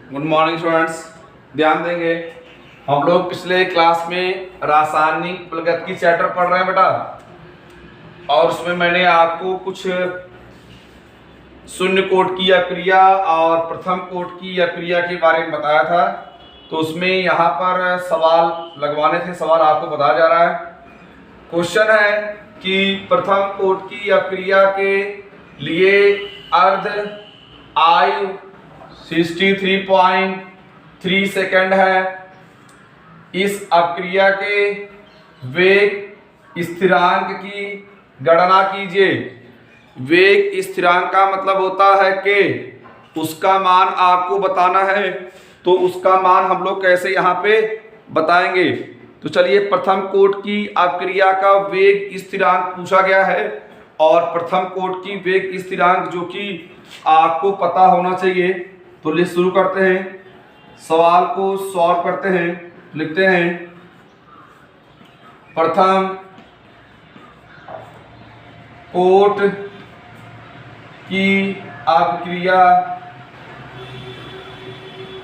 Good morning students. ध्यान देंगे, हम लोग पिछले क्लास में रासायनिक प्रगति की चैप्टर पढ़ रहे हैं बेटा, और उसमें मैंने आपको कुछ शून्य कोट की अक्रिया और प्रथम कोट की अक्रिया के बारे में बताया था। तो उसमें यहाँ पर सवाल लगवाने थे, सवाल आपको बताया जा रहा है। क्वेश्चन है कि प्रथम कोट की अक्रिया के लिए अर्ध आयु 63.3 सेकंड है। इस अक्रिया के वेग स्थिरांक की गणना कीजिए। वेग स्थिरांक का मतलब होता है कि उसका मान आपको बताना है, तो उसका मान हम लोग कैसे यहाँ पे बताएंगे। तो चलिए, प्रथम कोट की अक्रिया का वेग स्थिरांक पूछा गया है, और प्रथम कोट की वेग स्थिरांक जो कि आपको पता होना चाहिए। तो लिस्ट शुरू करते हैं, सवाल को सॉल्व करते हैं। लिखते हैं प्रथम कोट की अक्रिया,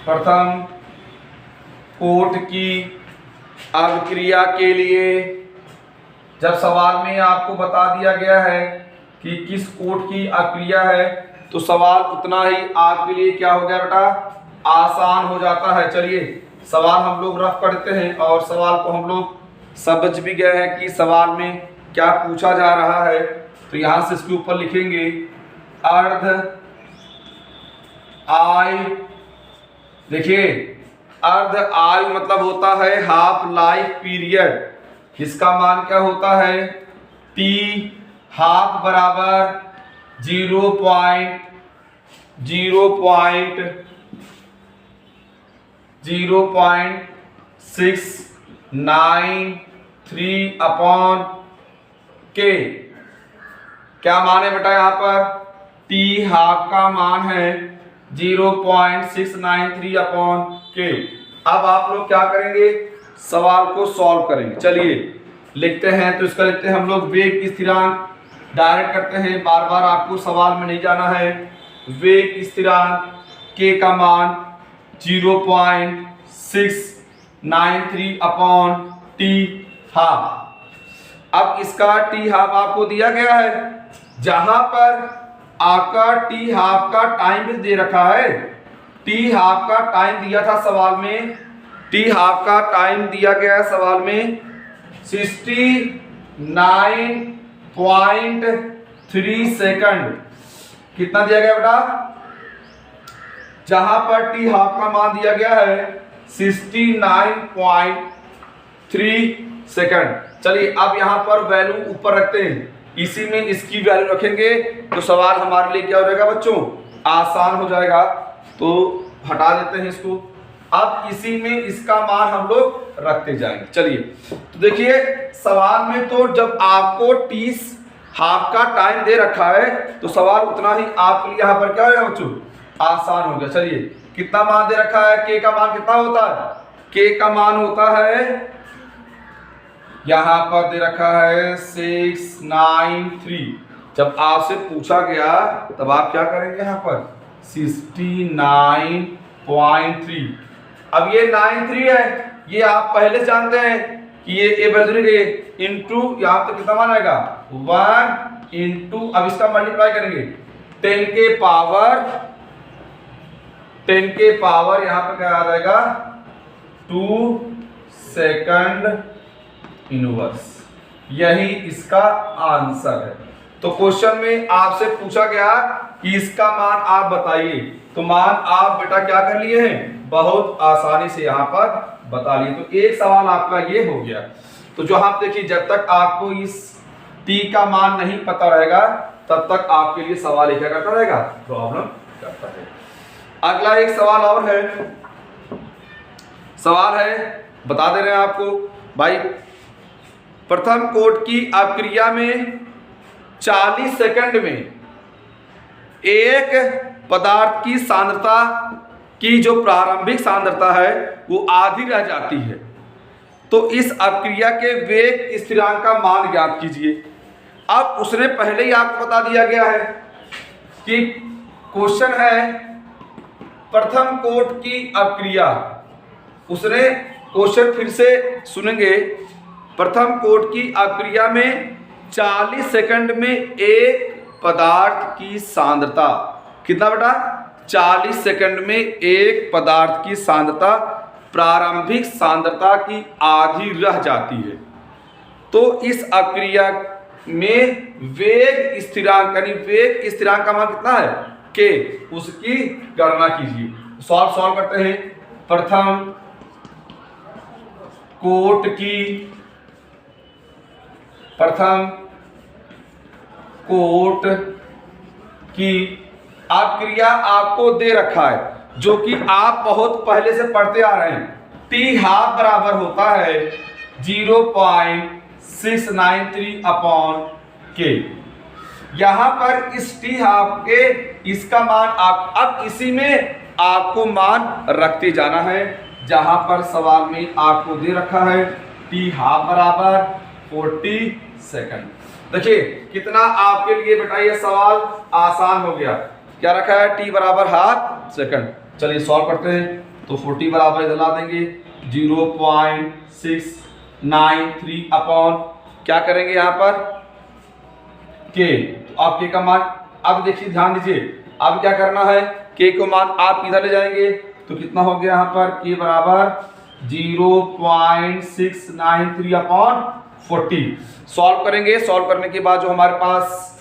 प्रथम कोट की अक्रिया के लिए जब सवाल में आपको बता दिया गया है कि किस कोट की अक्रिया है, तो सवाल उतना ही आपके लिए क्या हो गया बेटा, आसान हो जाता है। चलिए, सवाल हम लोग रफ करते हैं और सवाल को हम लोग समझ भी गए हैं कि सवाल में क्या पूछा जा रहा है। तो यहाँ से इसके ऊपर लिखेंगे अर्ध आयु। देखिए, अर्ध आयु मतलब होता है हाफ लाइफ पीरियड। इसका मान क्या होता है, टी हाफ बराबर 0.0693 अपॉन के। क्या मान है बेटा यहाँ पर, टी हाफ का मान है 0.693 अपॉन के। अब आप लोग क्या करेंगे, सवाल को सॉल्व करेंगे। चलिए लिखते हैं, तो इसका लिखते हैं हम लोग वेग स्थिरांक। डायरेक्ट करते हैं, बार बार आपको सवाल में नहीं जाना है। वेग स्थिरांक के का मान 0.693 अपॉन टी हाफ। अब इसका टी हाफ आपको दिया गया है, जहां पर आपका टी हाफ का टाइम भी दे रखा है। टी हाफ का टाइम दिया था सवाल में, टी हाफ का टाइम दिया गया है सवाल में 69.3 सेकंड। कितना दिया गया बेटा, जहां पर टी हाफ का मान दिया गया है 69.3 सेकंड। चलिए, अब यहां पर वैल्यू ऊपर रखते हैं, इसी में इसकी वैल्यू रखेंगे तो सवाल हमारे लिए क्या हो जाएगा बच्चों, आसान हो जाएगा। तो हटा देते हैं इसको। अब इसी में इसका मान हम लोग रखते जाएंगे। चलिए, तो देखिए सवाल में तो जब आपको टी हाफ का टाइम दे रखा है, तो सवाल उतना ही आपके लिए यहाँ पर क्या होगा बच्चों, आसान हो गया। चलिए, कितना मान दे रखा है, के का मान कितना होता है, के का मान होता है यहाँ पर दे रखा है 693। जब आपसे पूछा गया तब आप क्या करेंगे, यहाँ पर 69.3। अब ये 93 है, ये आप पहले जानते हैं कि ये वैल्यू गई इंटू, यहाँ तो कितना मान आएगा 1 इंटू, अब इसका मल्टीप्लाई करेंगे 10 के पावर यहाँ पर क्या आ जाएगा 2 सेकंड इनवर्स। यही इसका आंसर है। तो क्वेश्चन में आपसे पूछा गया कि इसका मान आप बताइए, तो मान आप बेटा क्या कर लिए हैं, बहुत आसानी से यहाँ पर बता लिए। तो एक सवाल आपका ये हो गया। तो जो आप देखिए, जब तक आपको इस टी का मान नहीं पता रहेगा, तब तक आपके लिए सवाल क्या करता रहेगा, प्रॉब्लम करता है। अगला एक सवाल और है, सवाल है बता दे रहे हैं आपको भाई, प्रथम कोट की अक्रिया में 40 सेकंड में एक पदार्थ की सांद्रता की जो प्रारंभिक सांद्रता है वो आधी रह जाती है। तो इस अक्रिया के वेग स्थिरांक का मान ज्ञात कीजिए। अब उसने पहले ही आपको बता दिया गया है कि क्वेश्चन है प्रथम कोट की अक्रिया, उसने क्वेश्चन फिर से सुनेंगे। प्रथम कोट की अक्रिया में 40 सेकंड में एक पदार्थ की सांद्रता, कितना बेटा? 40 सेकंड में एक पदार्थ की सांद्रता प्रारंभिक सांद्रता की आधी रह जाती है। तो इस अक्रिया में वेग स्थिरांक, यानी वेग स्थिरांक का मान कितना है? के, उसकी गणना कीजिए। सॉल्व करते हैं। प्रथम कोट की अक्रिया आपको दे रखा है, जो कि आप बहुत पहले से पढ़ते आ रहे हैं। टी हाफ बराबर होता है 0.693 अपॉन के। यहां पर इस टी हाफ के इसका मान आप अब इसी में आपको मान रखते जाना है, जहां पर सवाल में आपको दे रखा है टी हाफ बराबर 40 सेकंड। देखिए कितना आपके लिए बेटा ये सवाल आसान हो गया। क्या रखा है? टी बराबर हाफ सेकंड। चलिए सॉल्व करते हैं। तो 40 बराबर इधर ला देंगे 0.693 अपॉन क्या करेंगे यहाँ पर? के। तो आप के का मान, अब देखिए ध्यान दीजिए, अब क्या करना है? के को मान आप इधर ले जाएंगे तो कितना हो गया यहाँ पर? के बराबर 0.693 अपॉन 40। सॉल्व करेंगे। सॉल्व करने के बाद जो हमारे पास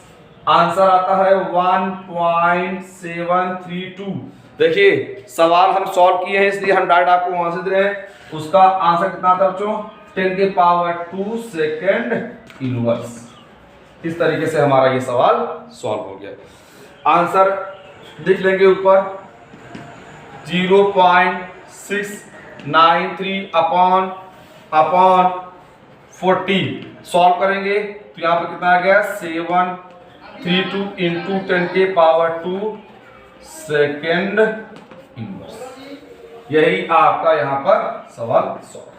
आंसर आता है 1.732। देखिए सवाल हम सॉल्व किए हैं, इसलिए हम डायरेक्ट आपको वहां से दे रहे हैं। उसका आंसर कितना था बच्चों? 10 के पावर 2 सेकेंड इनवर्स। इस तरीके से हमारा ये सवाल सॉल्व हो गया। आंसर लिख लेंगे ऊपर 0.693 अपॉन 40। सॉल्व करेंगे तो यहाँ पे कितना आ गया? 732 इंटू 10 के पावर 2 सेकेंड इनवर्स। यही आपका यहाँ पर सवाल सॉल्व।